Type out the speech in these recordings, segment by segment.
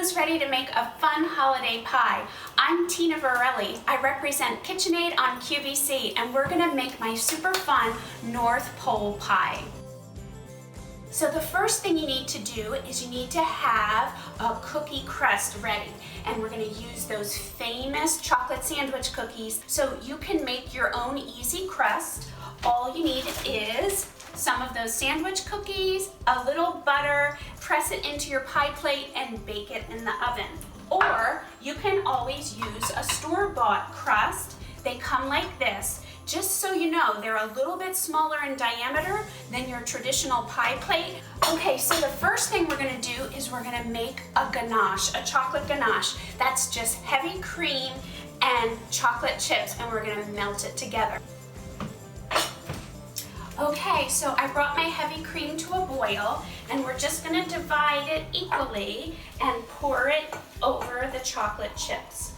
who's ready to make a fun holiday pie. I'm Tina Verrelli. I represent KitchenAid on QVC, and we're gonna make my super fun North Pole pie. So the first thing you need to do is you need to have a cookie crust ready. And we're gonna use those famous chocolate sandwich cookies. So you can make your own easy crust. All you need is some of those sandwich cookies, a little butter, press it into your pie plate and bake it in the oven. Or you can always use a store-bought crust. They come like this. Just so you know, they're a little bit smaller in diameter than your traditional pie plate. Okay, so the first thing we're gonna do is we're gonna make a ganache, a chocolate ganache. That's just heavy cream and chocolate chips, and we're gonna melt it together. Okay, so I brought my heavy cream to a boil, and we're just gonna divide it equally and pour it over the chocolate chips.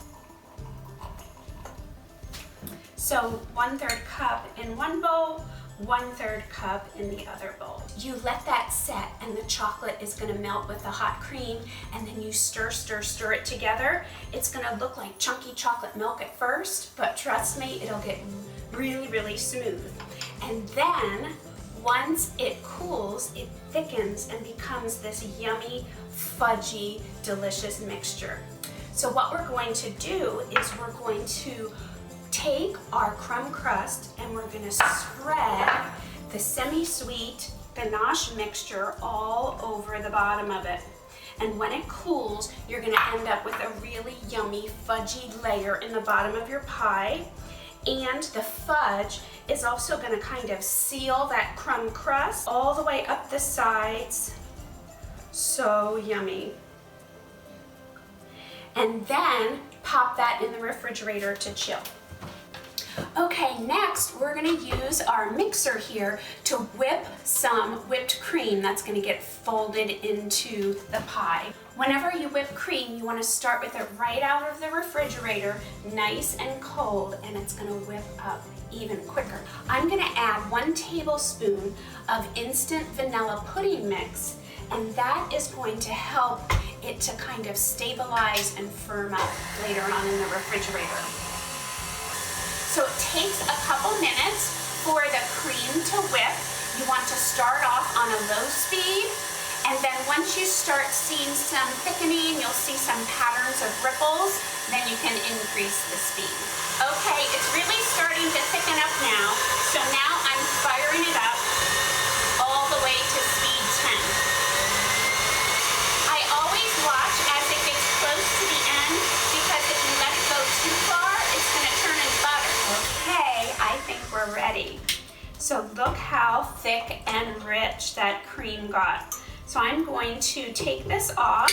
So 1/3 cup in one bowl, 1/3 cup in the other bowl. You let that set, and the chocolate is gonna melt with the hot cream, and then you stir it together. It's gonna look like chunky chocolate milk at first, but trust me, it'll get really smooth. And then, once it cools, it thickens and becomes this yummy, fudgy, delicious mixture. So what we're going to do is we're going to take our crumb crust and we're gonna spread the semi-sweet ganache mixture all over the bottom of it. And when it cools, you're gonna end up with a really yummy fudgy layer in the bottom of your pie. And the fudge is also gonna kind of seal that crumb crust all the way up the sides. So yummy. And then pop that in the refrigerator to chill. Okay, next we're gonna use our mixer here to whip some whipped cream that's gonna get folded into the pie. Whenever you whip cream, you wanna start with it right out of the refrigerator, nice and cold, and it's gonna whip up even quicker. I'm gonna add 1 tablespoon of instant vanilla pudding mix, and that is going to help it to kind of stabilize and firm up later on in the refrigerator. So it takes a couple minutes for the cream to whip. You want to start off on a low speed, and then once you start seeing some thickening, you'll see some patterns of ripples, then you can increase the speed. Okay, it's really starting to thicken up now, so now I'm firing it up all the way to speed 10. I always watch as it gets close to the end, because if you let it go too far, it's going to turn into butter. Okay, I think we're ready. So look how thick and rich that cream got. So I'm going to take this off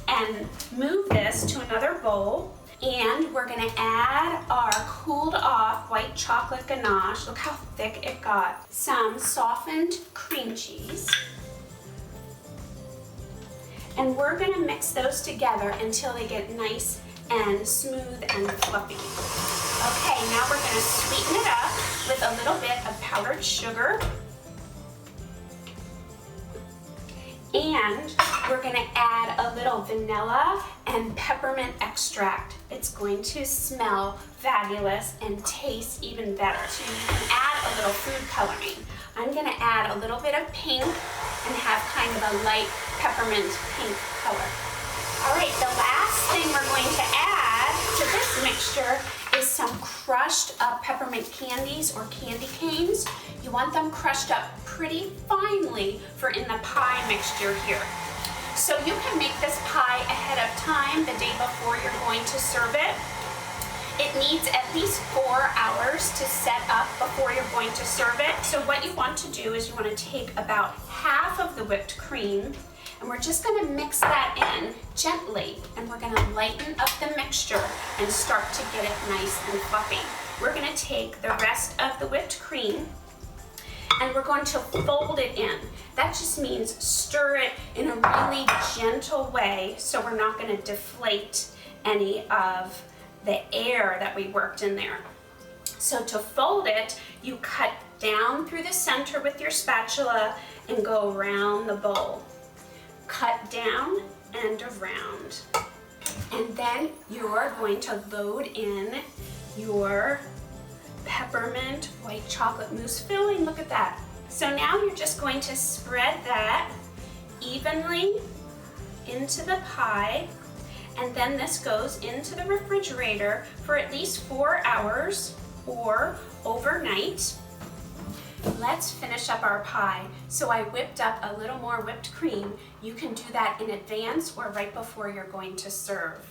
and move this to another bowl, and we're gonna add our cooled off white chocolate ganache. Look how thick it got. Some softened cream cheese. And we're gonna mix those together until they get nice and smooth and fluffy. Okay, now we're gonna sweeten it up with a little bit of powdered sugar. And we're gonna add a little vanilla and peppermint extract. It's going to smell fabulous and taste even better. So you can add a little food coloring. I'm gonna add a little bit of pink and have kind of a light peppermint pink color. All right, the last thing we're going to add to this mixture is some crushed up peppermint candies or candy canes. You want them crushed up pretty finely for in the pie mixture here. So you can make this pie ahead of time, the day before you're going to serve it. It needs at least 4 hours to set up before you're going to serve it. So what you want to do is you want to take about half of the whipped cream, and we're just gonna mix that in gently, and we're gonna lighten up the mixture and start to get it nice and fluffy. We're gonna take the rest of the whipped cream and we're going to fold it in. That just means stir it in a really gentle way so we're not gonna deflate any of the air that we worked in there. So to fold it, you cut down through the center with your spatula and go around the bowl. Cut down and around. And then you're going to load in your peppermint white chocolate mousse filling. Look at that. So now you're just going to spread that evenly into the pie, and then this goes into the refrigerator for at least 4 hours or overnight. Let's finish up our pie. So I whipped up a little more whipped cream. You can do that in advance or right before you're going to serve.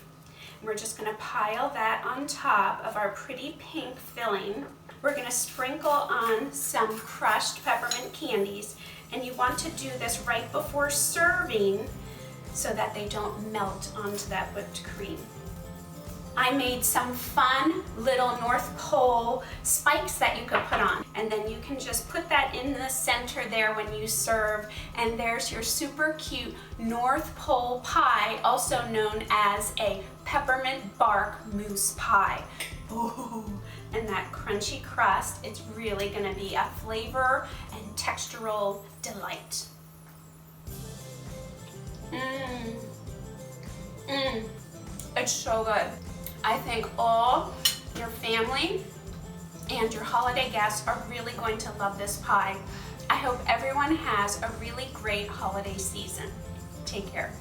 We're just going to pile that on top of our pretty pink filling. We're going to sprinkle on some crushed peppermint candies, and you want to do this right before serving so that they don't melt onto that whipped cream. I made some fun little North Pole spikes that you could put on, and then you can just put that in the center there when you serve, and there's your super cute North Pole pie, also known as a peppermint bark mousse pie. Ooh, and that crunchy crust, it's really gonna be a flavor and textural delight. It's so good. I think all your family and your holiday guests are really going to love this pie. I hope everyone has a really great holiday season. Take care.